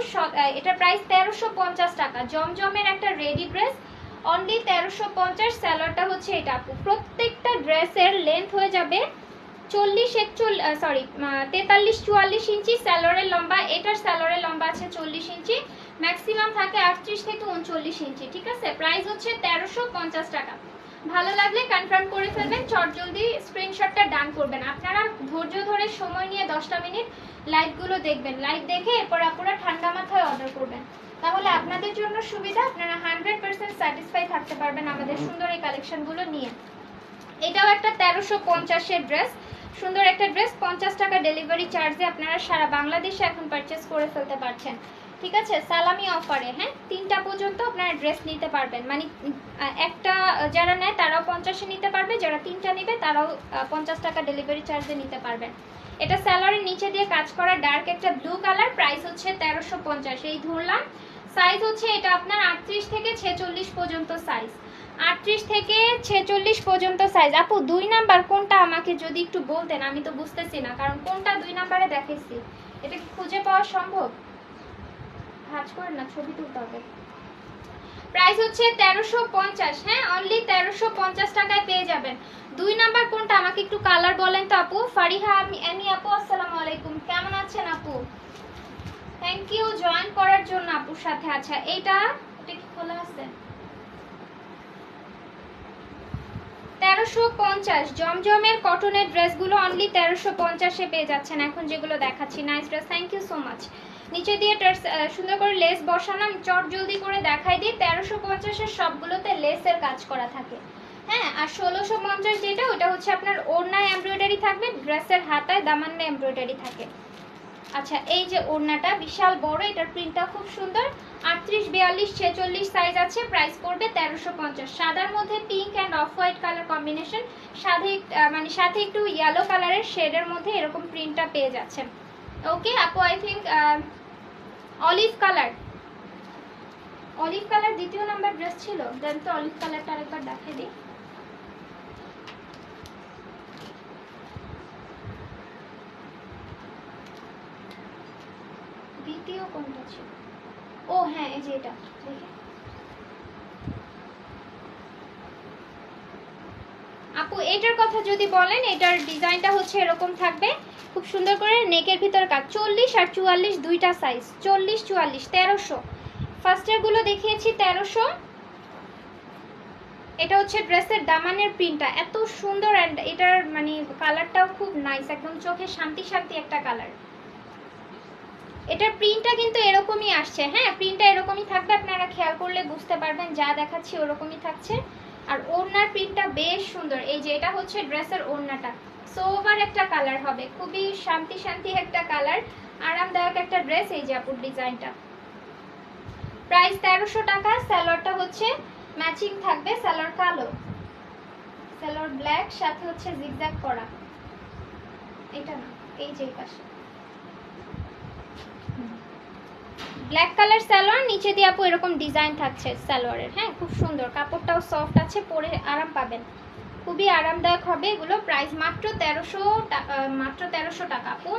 এটার প্রাইস 1350 টাকা। জমজমের একটা রেডি ড্রেস, অনলি 1350। স্যালোয়ারটা হচ্ছে এটা আপু। প্রত্যেকটা ড্রেসের লেন্থ হয়ে যাবে 43-44 ইঞ্চি স্যালোয়ারের লম্বা। এটার স্যালোয়ারের লম্বা আছে 40 ইঞ্চি, ম্যাক্সিমাম থাকে 38 থেকে 39 ইঞ্চি। ঠিক আছে, প্রাইস হচ্ছে 1350 টাকা। ভালো লাগলে কনফার্ম করে ফেলবেন, চটজলদি স্ক্রিনশটটা ডান করবেন। আপনারা ধৈর্য ধরে সময় নিয়ে 10টা মিনিট লাইভগুলো দেখবেন, লাইভ দেখে এরপর আপনারা ঠান্ডা মাথায় অর্ডার করবেন, তাহলে আপনাদের জন্য সুবিধা, আপনারা 100% স্যাটিসফাই থাকতে পারবেন আমাদের সুন্দর এই কালেকশনগুলো নিয়ে। এটাও একটা 1350-এর ড্রেস, সুন্দর একটা ড্রেস, 50 টাকা ডেলিভারি চার্জে আপনারা সারা বাংলাদেশে এখন পারচেস করে ফেলতে পারছেন, ঠিক আছে, সালামি অফারে। হ্যাঁ, 3টা পর্যন্ত আপনারা ড্রেস নিতে পারবেন, মানে একটা যারা নেয় তারাও 50-এ নিতে পারবে, যারা 3টা নেবে তারাও 50 টাকা ডেলিভারি চার্জে নিতে পারবেন। এটা স্যালোয়ারের নিচে দিয়ে কাজ করা ডার্ক একটা ব্লু কালার, প্রাইস হচ্ছে 1350। এই ধরলাম, সাইজ হচ্ছে এটা আপনার 38 থেকে 46 পর্যন্ত সাইজ, 38 থেকে 46 পর্যন্ত সাইজ। আপু 2 নাম্বার কোনটা আমাকে যদি একটু বলতেন, আমি তো বুঝতেছি না, কারণ কোনটা 2 নাম্বারে দেখাইছি, এটা কি খুঁজে পাওয়া সম্ভব? ভাঁজ করে না, ছবি তুলতে হবে। প্রাইস হচ্ছে 1350। হ্যাঁ, অনলি 1350 টাকায় পেয়ে যাবেন। 2 নাম্বার কোনটা আমাকে একটু কালার বলেন তো আপু। ফারিহা এনি আপু, আসসালামু আলাইকুম, কেমন আছেন আপু? থ্যাংক ইউ জয়েন করার জন্য আপুর সাথে। আচ্ছা, এটা কি খোলা আছে? 1350 জমজমের কটনের ড্রেসগুলো অনলি 1350-এ পেয়ে যাচ্ছেন এখন যেগুলো দেখাচ্ছি। Nice dress, thank you so much. নিচে দিয়ে সুন্দর করে লেস বসানো, চট জলদি করে দেখাই দিই। 1350-এর সবগুলোতে লেসের কাজ করা থাকে। হ্যাঁ, আর 1650 যেটা, ওটা হচ্ছে আপনার ওড়নায় এমব্রয়ডারি থাকবে, ড্রেসের হাতায় দামান্নে এমব্রয়ডারি থাকে। আচ্ছা, এই যে ওড়নাটা বিশাল বড়, এটার প্রিন্টটা খুব সুন্দর। 38, 42, 46 সাইজ আছে, প্রাইস পড়বে 1350। সাদার মধ্যে pink and off white colour combination, সাথে মানে সাথে একটু ইয়েলো কালারের শেডের মধ্যে এরকম প্রিন্টটা পেয়ে যাচ্ছেন। ওকে আপু, I think olive colour, olive colour দ্বিতীয় নাম্বার ড্রেস ছিল, দেন তো অলিভ কালারটা আরেকবার দেখাই দিই। দ্বিতীয় কোনটা ছিল? ও হ্যাঁ, এই যে এটা দেখে আপু, এটার কথা যদি বলেন, এটার ডিজাইনটা হচ্ছে এরকম থাকবে, খুব সুন্দর করে নেকের ভিতর কাজ। 40 আর 44 দুইটা সাইজ, 40, 44, 1300। ফার্স্টের গুলো দেখিয়েছি 1300। এটা হচ্ছে ড্রেসের দামানের প্রিন্টটা এত সুন্দর, অ্যান্ড এটার মানে কালারটাও খুব নাইস, একদম চোখে শান্তি শান্তি একটা কালার। এটার প্রিন্টটা কিন্তু এরকমই আসছে। হ্যাঁ, প্রিন্টটা এরকমই থাকবে, আপনারা খেয়াল করলে বুঝতে পারবেন, যা দেখাচ্ছি ওরকমই থাকছে। আর ওড়নার প্রিন্টটা বেশ সুন্দর, এই যে এটা হচ্ছে ড্রেসের ওড়নাটা, সোভার একটা কালার হবে, খুবই শান্তি শান্তি একটা কালার, আরামদায়ক একটা ড্রেস। এই যে আপুর ডিজাইনটা, প্রাইস 1300 টাকা। সালোয়ারটা হচ্ছে ম্যাচিং থাকবে, সালোয়ার কালো, সালোয়ার ব্ল্যাক, সাথে হচ্ছে জিগজ্যাগ করা। এটা না, এই যে পাশে ব্ল্যাক কালার সালোয়ার, নিচে দিয়ে আপু এরকম ডিজাইন থাকছে সালোয়ারের। হ্যাঁ, খুব সুন্দর, কাপড়টাও সফট আছে, পরে আরাম পাবেন, খুবই আরামদায়ক হবে এগুলো। প্রাইস মাত্র 1300 টাকা। আপু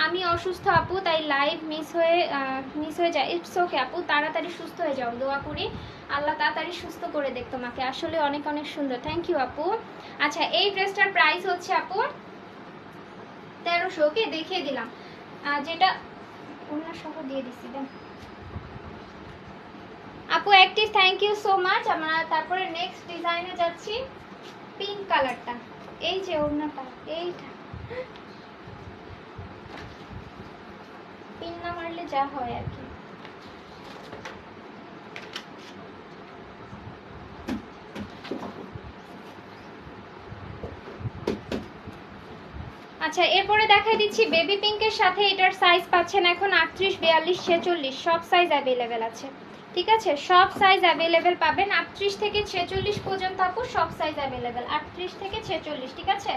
আমি অসুস্থ আপু, তাই লাইভ মিস হয়ে যায়। ইটস ওকে আপু, তাড়াতাড়ি সুস্থ হয়ে যাও, দোয়া করি আল্লাহ তাড়াতাড়ি সুস্থ করে দেখ তোমাকে, আসলে অনেক অনেক সুন্দর। থ্যাংক ইউ আপু। আচ্ছা, এই ড্রেসটার প্রাইস হচ্ছে আপু 1300। ওকে, দেখিয়ে দিলাম, যেটা অন্য সহ দিয়ে দিচ্ছি। দেন আপু active, thank you so much. আমরা তারপরে নেক্সট ডিজাইনে যাচ্ছি, পিঙ্ক কালারটা, এই যে ওড়নাটা, এইটা পিন না মারলে যা হয় আর কি। আচ্ছা, এরপরে দেখাই দিচ্ছি বেবি পিঙ্কের সাথে, এটার সাইজ পাচ্ছেন এখন 38, 42, 46, সব সাইজ অ্যাভেলেবেল আছে, ঠিক আছে, সব সাইজ অ্যাভেলেবেল পাবেন। 38 থেকে 46 পর্যন্ত আপু সব সাইজ অ্যাভেলেবেল, 38 থেকে 46, ঠিক আছে।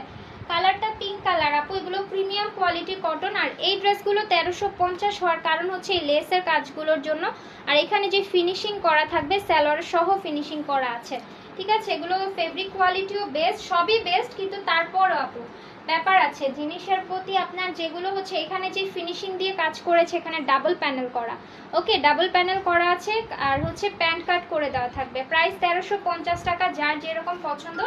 কালারটা পিঙ্ক কালার আপু, এগুলো প্রিমিয়াম কোয়ালিটি কটন। আর এই ড্রেসগুলো 1350 হওয়ার কারণ হচ্ছে এই লেসের কাজগুলোর জন্য, আর এখানে যে ফিনিশিং করা থাকবে সালোয়ার সহ ফিনিশিং করা আছে, ঠিক আছে। এগুলো ফেব্রিক কোয়ালিটিও বেস্ট, সবই বেস্ট, কিন্তু তারপরও আপু ব্যাপার আছে জিনিসের প্রতি আপনার, যেগুলো হচ্ছে এখানে যে ফিনিশিং দিয়ে কাজ করেছে, এখানে ডাবল প্যানেল করা, ওকে, ডাবল প্যানেল করা আছে, আর হচ্ছে প্যান্ট কাট করে দেওয়া থাকবে। প্রাইস 1350 টাকা, যার যেরকম পছন্দ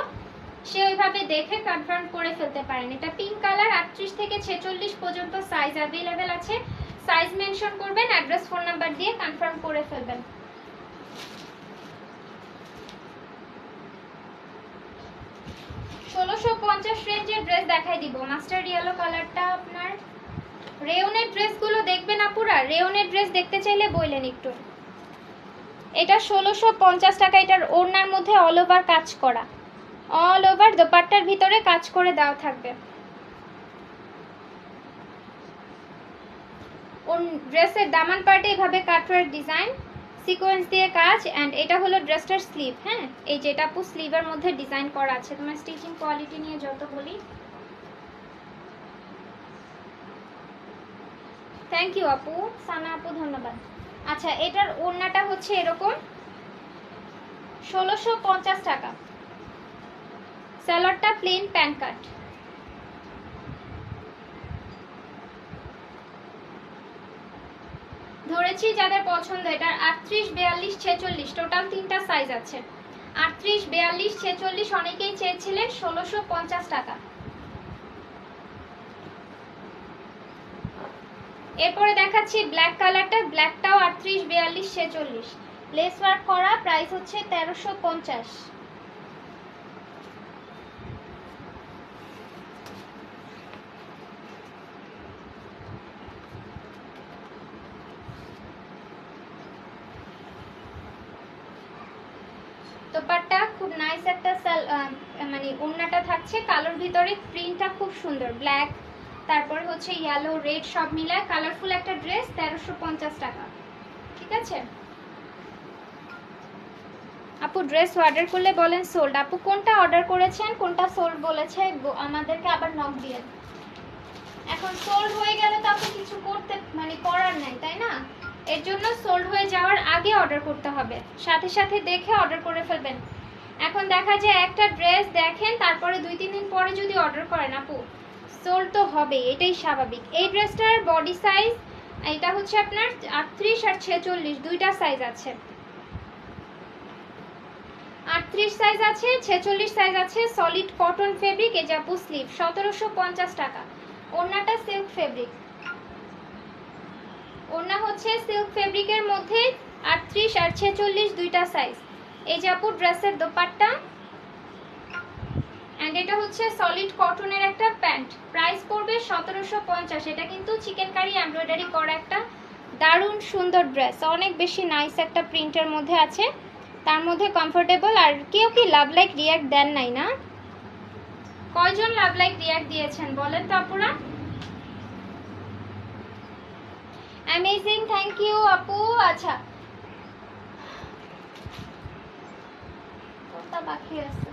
সে ওইভাবে দেখে কনফার্ম করে ফেলতে পারেন। এটা পিঙ্ক কালার, 38 থেকে 46 পর্যন্ত সাইজ অ্যাভেলেবেল আছে, সাইজ মেনশন করবেন, অ্যাড্রেস ফোন নাম্বার দিয়ে কনফার্ম করে ফেলবেন। 1650 রেঞ্জের ড্রেস দেখাই দিব। মাস্টার্ড ইয়েলো কালারটা আপনার। রেওনের ড্রেসগুলো দেখবেন আপুরা, রেওনের ড্রেস দেখতে চাইলে বললেন একটু। এটা 1650 টাকা। এটার ওড়নার মধ্যে অল ওভার কাজ করা, অল ওভার দোপাট্টার ভিতরে কাজ করে দেওয়া থাকবে। ড্রেসের দামান পার্টে এভাবে কাটওয়ার্ক ডিজাইন, সিকোয়েন্স দিয়ে কাজ। অ্যান্ড এটা হলো ড্রেসটার স্লিভ। হ্যাঁ, এই যেটা আপু স্লিভের মধ্যে ডিজাইন করা আছে। তোমার স্টিচিং কোয়ালিটি নিয়ে যত বলি। থ্যাংক ইউ আপু, সানা আপু ধন্যবাদ। আচ্ছা, এটার ওড়নাটা হচ্ছে এরকম 1650 টাকা। স্যালোয়ারটা প্লেন প্যান্ট কাট। ধরেছি যাদের পছন্দ। এটার 38, 42, 46 টোটাল 3টা সাইজ আছে। 38, 42, 46 অনেকেই চেয়েছিলেন। 1650 টাকা। এরপরে দেখাচ্ছি ব্ল্যাক কালারটা। ব্ল্যাকটাও 38, 42, 46 লেস ওয়ার্ক করা। প্রাইস হচ্ছে 1350। দোপাট্টা খুব নাইস একটা মানে ওড়নাটা থাকছে কালোর ভিতরে। প্রিন্টটা খুব সুন্দর, ব্ল্যাক তারপরে হচ্ছে ইয়েলো রেড সব মিলায় কালারফুল একটা ড্রেস। 1350 টাকা। ঠিক আছে আপু, ড্রেস অর্ডার করলে বলেন সোল্ড। আপু কোনটা অর্ডার করেছেন, কোনটা সোল্ড বলেছে আমাদেরকে আবার নক দিয়ে। এখন সোল্ড হয়ে গেলে তো আপু কিছু করতে মানে করার নাই, তাই না? এর জন্য সোল্ড হয়ে যাওয়ার আগে অর্ডার করতে হবে, সাথে সাথে দেখে অর্ডার করে ফেলবেন। এখন দেখা যায় একটা ড্রেস দেখেন, তারপরে 2-3 দিন পরে যদি অর্ডার করেন আপু, সোল্ড তো হবে, এটাই স্বাভাবিক। এই ড্রেসটার বডি সাইজ এটা হচ্ছে আপনার 38 আর 46 দুইটা সাইজ আছে। 38 সাইজ আছে, 46 সাইজ আছে। Solid cotton fabric. এই যে আপু স্লিভ। 1750 টাকা। ওড়নাটা সিল্ক ফেব্রিক। ওড়না হচ্ছে সিল্ক ফেব্রিকের মধ্যে 38 আর 46 দুইটা সাইজ। এই যে আপু ড্রেসের দোপাট্টা। এন্ড এটা হচ্ছে সলিড কটনের একটা প্যান্ট। প্রাইস পড়বে 1750। এটা কিন্তু চিকেন কারি এমব্রয়ডারি করা একটা দারুণ সুন্দর ড্রেস, অনেক বেশি নাইস একটা প্রিন্টের মধ্যে আছে, তার মধ্যে কমফোর্টেবল। আর কেউ কি লাভ লাইক রিয়াক্ট দেন নাই না? কয়জন লাভ লাইক রিয়াক্ট দিয়েছেন বলেন তো আপুরা? অ্যামেজিং, থ্যাংক ইউ আপু। আচ্ছা, কোনটা বাকি আছে?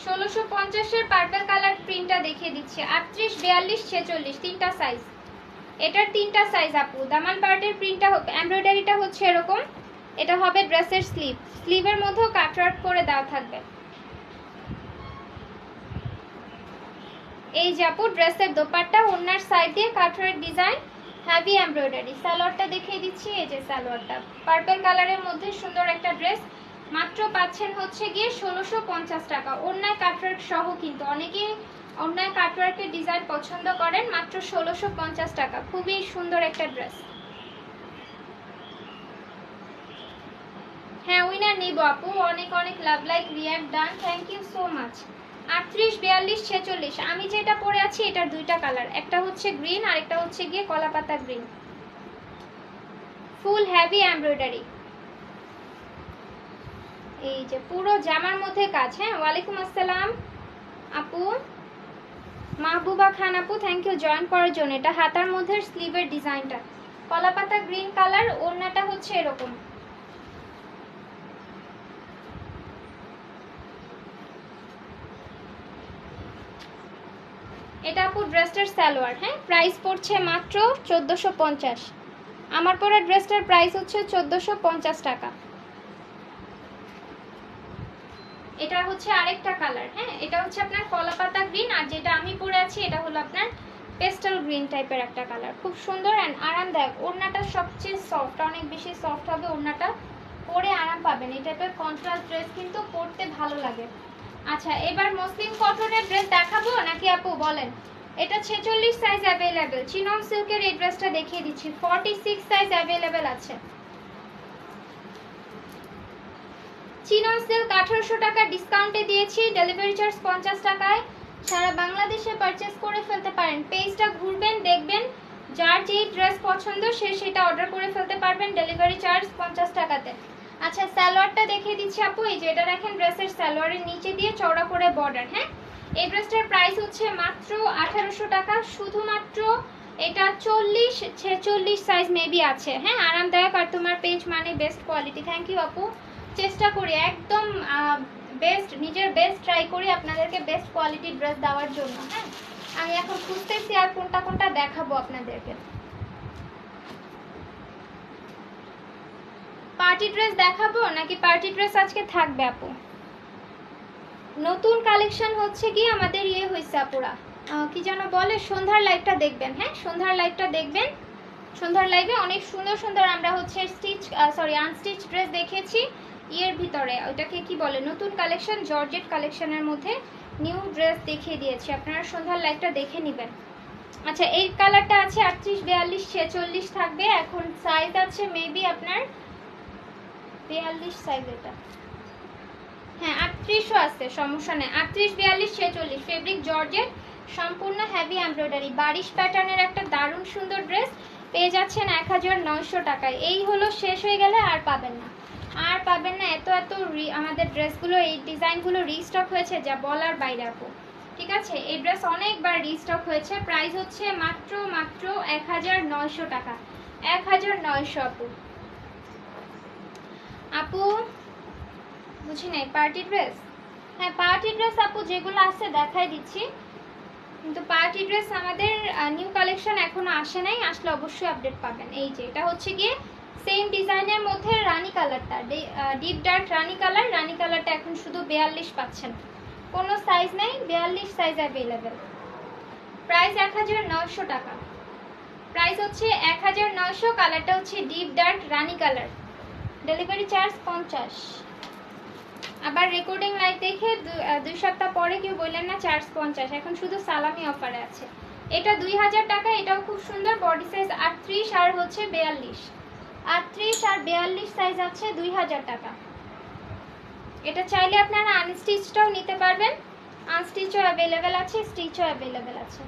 ষোলোশো 50-এর পার্পল কালার প্রিন্টটা দেখিয়ে দিচ্ছি। 38, 42, 46 তিনটা সাইজ। এটার 3টা সাইজ আপু। দামান পার্টের প্রিন্টটা এমব্রয়ডারিটা হচ্ছে এরকম। এটা হবে ড্রেসের স্লিভ। স্লিভের মধ্যেও কাটওয়ার্ক করে দেওয়া থাকবে। এই যে আপু ড্রেসের দোপাট্টা, ওড়নার সাইড দিয়ে কাটওয়ার্ক ডিজাইন, হেভি এমব্রয়ডারি। সালোয়ারটা দেখিয়ে দিচ্ছি। এই যে সালোয়ারটা পার্পল কালারের মধ্যে সুন্দর একটা ড্রেস। মাত্র পাচ্ছেন হচ্ছে গিয়ে 1650 টাকা। ওড়নায় কাটওয়ার্ক সহ, কিন্তু অনেকে ওড়নায় কাটওয়ার্কের ডিজাইন পছন্দ করেন। মাত্র 1650 টাকা। খুবই সুন্দর একটা ড্রেস। হ্যাঁ, উইনার নিব আপু। অনেক অনেক love like react done, thank you so much. 38, 42, 46 আমি যেটা পরে আছি এটার দুইটা কালার, একটা হচ্ছে গ্রিন আর একটা হচ্ছে গিয়ে কলাপাতা গ্রিন। ফুল হেভি এমব্রয়ডারি। এই যে পুরো জামার মধ্যে কাজ। হ্যাঁ, ওয়ালাইকুম আসসালাম আপু। মাহবুবা খান আপু, থ্যাংক ইউ জয়েন করার জন্য। এটা হাতার মধ্যে স্লিভের ডিজাইনটা কলাপাতা গ্রিন কালার। ওড়নাটা হচ্ছে এরকম। এটা আপু ড্রেসটার সালোয়ার। হ্যাঁ, প্রাইস পড়ছে মাত্র 1450। আমার পরা ড্রেসটার প্রাইস হচ্ছে 1450 টাকা। এটা হচ্ছে আরেকটা কালার। হ্যাঁ, এটা হচ্ছে আপনার কলাপাতা গ্রিন, আর যেটা আমি পরে আছি এটা হলো আপনার পেস্টাল গ্রিন টাইপের একটা কালার। খুব সুন্দর অ্যান্ড আরামদায়ক। ওড়নাটা সবচেয়ে সফট, অনেক বেশি সফট হবে ওড়নাটা, পরে আরাম পাবেন। এই টাইপের কন্ট্রাস্ট ড্রেস কিন্তু পরতে ভালো লাগে। আচ্ছা, এবার মসলিন কটনের ড্রেস দেখাবো নাকি আপু বলেন? এটা 46 সাইজ অ্যাভেলেবেল। চিনন সিল্কের এই ড্রেসটা দেখিয়ে দিচ্ছি, 46 সাইজ অ্যাভেলেবেল আছে। চিনন সিল্ক 1800 টাকা ডিসকাউন্টে দিয়েছি, ডেলিভারি চার্জ 50 টাকায় সারা বাংলাদেশে পারচেজ করে ফেলতে পারেন। পেজটা ঘুরবেন, দেখবেন, যার যেই ড্রেস পছন্দ সে সেটা অর্ডার করে ফেলতে পারবেন, ডেলিভারি চার্জ 50 টাকাতে। আচ্ছা, সালোয়ারটা দেখিয়ে দিচ্ছি আপু। এই যে এটা দেখেন, ড্রেসের সালোয়ারের নিচে দিয়ে চওড়া করে বর্ডার। হ্যাঁ, এই ড্রেসটার প্রাইস হচ্ছে মাত্র 1800 টাকা। শুধুমাত্র এটা 40-46 সাইজ মেবি আছে। হ্যাঁ, আরামদায়ক, আর তোমার পেজ মানে বেস্ট কোয়ালিটি। থ্যাংক ইউ আপু। চেষ্টা করি একদম বেস্ট, নিজের বেস্ট ট্রাই করি আপনাদেরকে বেস্ট কোয়ালিটির ড্রেস দেওয়ার জন্য। হ্যাঁ, আমি এখন খুঁজতেছি আর কোনটা কোনটা দেখাবো আপনাদেরকে। পার্টি ড্রেস দেখাবো নাকি পার্টি ড্রেস আজকে থাকবে আপু? নতুন কালেকশন হচ্ছে কি আমাদের ইয়ে হয়েছে আপুরা, কি যেন বলে, সন্ধ্যার লাইভটা দেখবেন। হ্যাঁ, সন্ধ্যার লাইভটা দেখবেন। সন্ধ্যার লাইভে অনেক সুন্দর সুন্দর আমরা হচ্ছে আনস্টিচ ড্রেস দেখেছি ইয়ের ভিতরে, ওইটাকে কি বলে, নতুন কালেকশন, জর্জেট কালেকশনের মধ্যে নিউ ড্রেস দেখিয়ে দিয়েছি। আপনারা সন্ধ্যার লাইভটা দেখে নেবেন। আচ্ছা, এই কালারটা আছে 38, 42, 46 থাকবে। এখন সাইজ আছে মেবি আপনার 42 সাইজ। এটা হ্যাঁ 38ও আছে, সমস্যা নেই। 38, 42, 46 ফেব্রিক জর্জেট, সম্পূর্ণ হেভি এমব্রয়ডারি, বারিশ প্যাটার্নের একটা দারুণ সুন্দর ড্রেস পেয়ে যাচ্ছেন 1900 টাকায়। এই হলো, শেষ হয়ে গেলে আর পাবেন না, আর পাবেন না। এত এত আমাদের ড্রেসগুলো, এই ডিজাইনগুলো রিস্টক হয়েছে যা বলার বাইরে আপু। ঠিক আছে, এই ড্রেস অনেকবার রিস্টক হয়েছে। প্রাইস হচ্ছে মাত্র 1900 টাকা, 1900 আপু। আপু বুঝি নাই, পার্টি ড্রেস? হ্যাঁ, পার্টি ড্রেস আপু যেগুলো আছে দেখাই দিচ্ছি, কিন্তু পার্টি ড্রেস আমাদের নিউ কালেকশন এখনো আসে নাই, আসলে অবশ্যই আপডেট পাবেন। এই যে এটা হচ্ছে গিয়ে সেম ডিজাইনের মধ্যে রানী কালারটা, ডিপ ডার্ক রানী কালার। রানী কালারটা এখন শুধু 42 পাচ্ছেন, কোনো সাইজ নেই, 42 সাইজ অ্যাভেলেবেল। প্রাইস 1900 টাকা, প্রাইস হচ্ছে 1900। কালারটা হচ্ছে ডিপ ডার্ক রানী কালার, ডেলিভারি চার্জ 50। আবার রেকর্ডিং লাইভ দেখে 2 সপ্তাহ পরে কেউ বললেন না চার্জ 50, এখন শুধু সালামি অফারে আছে। এটা 2000 টাকা, এটাও খুব সুন্দর, বডি সাইজ 38 আর হচ্ছে 42, 38 আর 42 সাইজ আছে, 2000 টাকা। এটা চাইলে আপনারা আনস্টিচটাও নিতে পারবেন, আনস্টিচও অ্যাভেলেবেল আছে, স্টিচও অ্যাভেলেবেল আছে।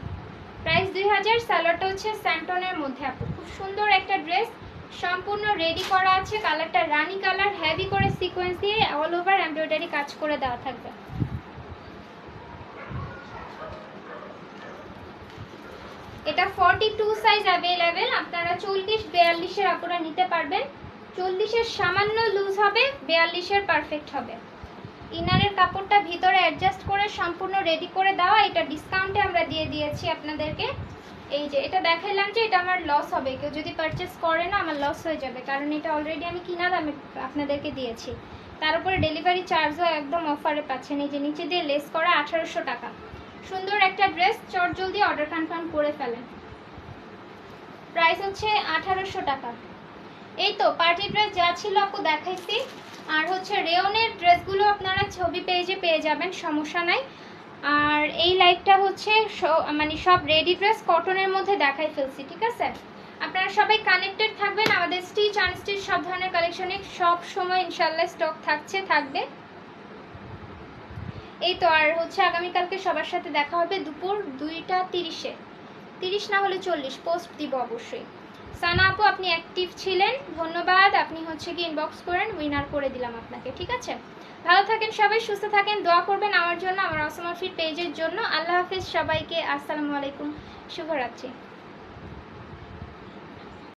প্রাইস 2000। সালোয়ারটা হচ্ছে স্যান্টনের মধ্যে আপু, খুব সুন্দর একটা ড্রেস, সম্পূর্ণ রেডি করা আছে। কালারটা রানী কালার, হেভি করে সিকোয়েন্স দিয়ে অল ওভার এমব্রয়ডারি কাজ করে দেওয়া থাকবে। এটা 42 সাইজ অ্যাভেলেবেল। আপনারা 40, 42 এর আপনারা নিতে পারবেন। 40 এর সামান্য লুজ হবে, 42 এর পারফেক্ট হবে। ইনারের কাপড়টা ভিতরে অ্যাডজাস্ট করে সম্পূর্ণ রেডি করে দেওয়া। এটা ডিসকাউন্টে আমরা দিয়ে দিয়েছি আপনাদেরকে। এই যে এটা দেখাইলাম যে এটা আমার লস হবে, কেউ যদি পারচেস করে না আমার লস হয়ে যাবে, কারণ এটা অলরেডি আমি কিনা দামে আপনাদেরকে দিয়েছি। তার উপরে ডেলিভারি চার্জও একদম অফারে পাচ্ছেন। এই যে নিচে দিয়ে লেস করা, 1800 টাকা। সুন্দর একটা ড্রেস, চট জলদি অর্ডার কনফার্ম করে ফেলেন। প্রাইস হচ্ছে 1800 টাকা। এই তো পার্টি ড্রেস যা ছিল আপু দেখাইছি। আর হচ্ছে রেওনের ড্রেসগুলো আপনারা ছবি পেজে পেয়ে যাবেন, সমস্যা নাই। আর এই লাইভটা হচ্ছে মানে সব রেডি ড্রেস কটনের মধ্যে দেখাই ফেলছি, ঠিক আছে? আপনারা সবাই কানেক্টেড থাকবেন। আমাদের স্টিচ আনস্টিচ সব ধরনের কালেকশনে সব সময় ইনশাল্লাহ স্টক থাকবে। এই তো, আর হচ্ছে আগামীকালকে সবার সাথে দেখা হবে দুপুর 2:30-এ, 30 না হলে 40 পোস্ট দিব অবশ্যই। সানা আপু আপনি অ্যাক্টিভ ছিলেন, ধন্যবাদ। আপনি হচ্ছে কি ইনবক্স করেন, উইনার করে দিলাম আপনাকে, ঠিক আছে? ভালো থাকেন সবাই, সুস্থ থাকেন, দোয়া করবেন আমার জন্য, আমার অসম ফিট পেজের জন্য। আল্লাহ হাফিজ সবাইকে, আসসালামু আলাইকুম, শুভরাত্রি।